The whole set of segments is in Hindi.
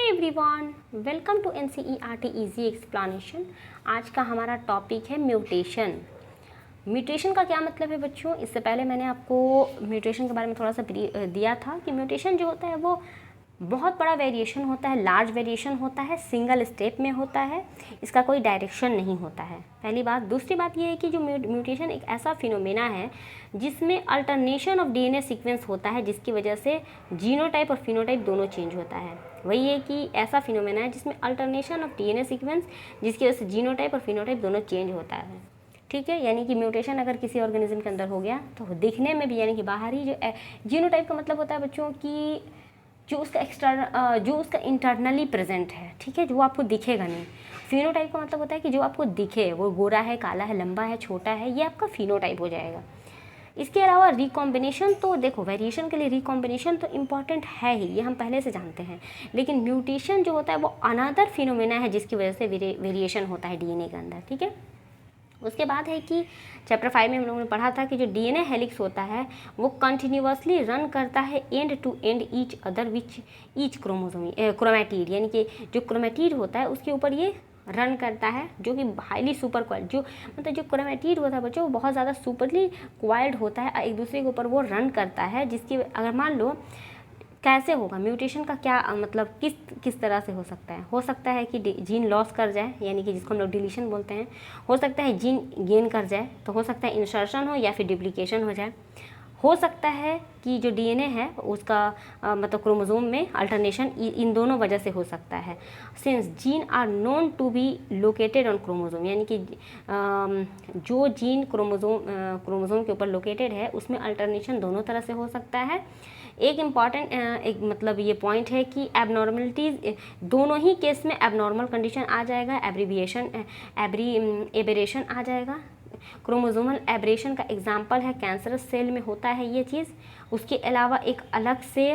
Everyone, welcome to NCERT easy explanation. आज का हमारा टॉपिक है म्यूटेशन। म्यूटेशन का क्या मतलब है बच्चों? इससे पहले मैंने आपको म्यूटेशन के बारे में थोड़ा सा दिया था कि म्यूटेशन जो होता है वो बहुत बड़ा वेरिएशन होता है, लार्ज वेरिएशन होता है, सिंगल स्टेप में होता है, इसका कोई डायरेक्शन नहीं होता है, पहली बात। दूसरी बात ये है कि जो म्यूटेशन एक ऐसा फिनोमेना है जिसमें अल्टरनेशन ऑफ डीएनए सीक्वेंस होता है, जिसकी वजह से जीनोटाइप और फिनोटाइप दोनों चेंज होता है। वही है कि ऐसा फिनोमेना है जिसमें अल्टरनेशन ऑफ डीएनए सीक्वेंस जिसकी वजह से जीनोटाइप और फिनोटाइप दोनों चेंज होता है। ठीक है, यानी कि म्यूटेशन अगर किसी ऑर्गेनिज्म के अंदर हो गया तो दिखने में भी, यानी कि बाहरी जो जीनोटाइप का मतलब होता है बच्चों की जो उसका इंटरनली प्रेजेंट है, ठीक है, जो आपको दिखेगा नहीं। फिनोटाइप का मतलब होता है कि जो आपको दिखे, वो गोरा है, काला है, लंबा है, छोटा है, ये आपका फिनोटाइप हो जाएगा। इसके अलावा रिकॉम्बिनेशन, तो देखो वेरिएशन के लिए रिकॉम्बिनेशन तो इम्पॉर्टेंट है ही, ये हम पहले से जानते हैं, लेकिन म्यूटेशन जो होता है वो अनदर फिनोमेना है जिसकी वजह से वेरिएशन होता है डीएनए के अंदर। ठीक है, उसके बाद है कि चैप्टर 5 में हम लोगों ने पढ़ा था कि जो डीएनए हेलिक्स होता है वो कंटिन्यूअसली रन करता है end to end each other which each chromosome chromatid, यानी कि जो क्रोमैटिड होता है उसके ऊपर ये रन करता है, जो कि हाईली सुपर क्वाइल्ड, जो मतलब जो क्रोमैटिड होता है बच्चों वो बहुत ज़्यादा सुपरली क्वाइल्ड होता है, एक दूसरे के ऊपर वो रन करता है, जिसकी अगर मान लो कैसे होगा म्यूटेशन का क्या मतलब किस तरह से हो सकता है कि जीन लॉस कर जाए, यानी कि जिसको हम लोग डिलीशन बोलते हैं, हो सकता है जीन गेन कर जाए, तो हो सकता है इंसर्शन हो या फिर डुप्लीकेशन हो जाए, हो सकता है कि जो डीएनए है उसका मतलब क्रोमोसोम में अल्टरनेशन इन दोनों वजह से हो सकता है। Since gene are known to be located on chromosome, यानी कि जो जीन क्रोमोसोम के ऊपर लोकेटेड है उसमें अल्टरनेशन दोनों तरह से हो सकता है। एक इम्पॉर्टेंट एक मतलब ये पॉइंट है कि एबनॉर्मलिटीज़ दोनों ही केस में एबनॉर्मल कंडीशन आ जाएगा, एबरेशन आ जाएगा। क्रोमोसोमल एब्रेशन का एग्जाम्पल है कैंसरस सेल में होता है ये चीज़। उसके अलावा एक अलग से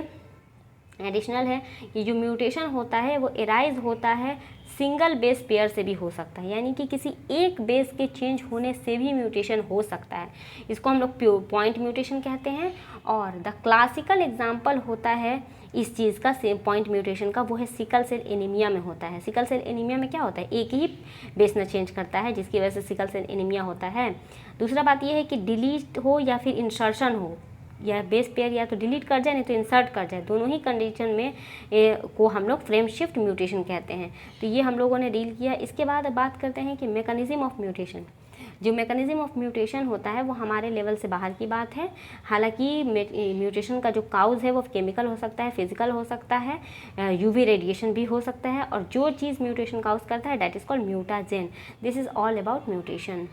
एडिशनल है कि जो म्यूटेशन होता है वो एराइज होता है सिंगल बेस पेयर से भी हो सकता है, यानी कि किसी एक बेस के चेंज होने से भी म्यूटेशन हो सकता है, इसको हम लोग पॉइंट म्यूटेशन कहते हैं। और द क्लासिकल एग्जाम्पल होता है इस चीज़ का सेम पॉइंट म्यूटेशन का, वो है सिकल सेल एनीमिया में होता है। सिकल सेल एनीमिया में क्या होता है, एक ही बेस न चेंज करता है जिसकी वजह से सिकल सेल एनीमिया होता है। दूसरा बात यह है कि डिलीट हो या फिर इंसर्शन हो, या बेस पेयर या तो डिलीट कर जाए नहीं तो इंसर्ट कर जाए, दोनों ही कंडीशन में को हम लोग फ्रेम शिफ्ट म्यूटेशन कहते हैं। तो ये हम लोगों ने डील किया। इसके बाद बात करते हैं कि मैकेनिज्म ऑफ म्यूटेशन। जो मैकेनिज्म ऑफ म्यूटेशन होता है वो हमारे लेवल से बाहर की बात है। हालांकि म्यूटेशन का जो काउज है वो केमिकल हो सकता है, फिजिकल हो सकता है, यूवी रेडिएशन भी हो सकता है, और जो चीज़ म्यूटेशन काउज करता है that is called mutagen. This is all about mutation.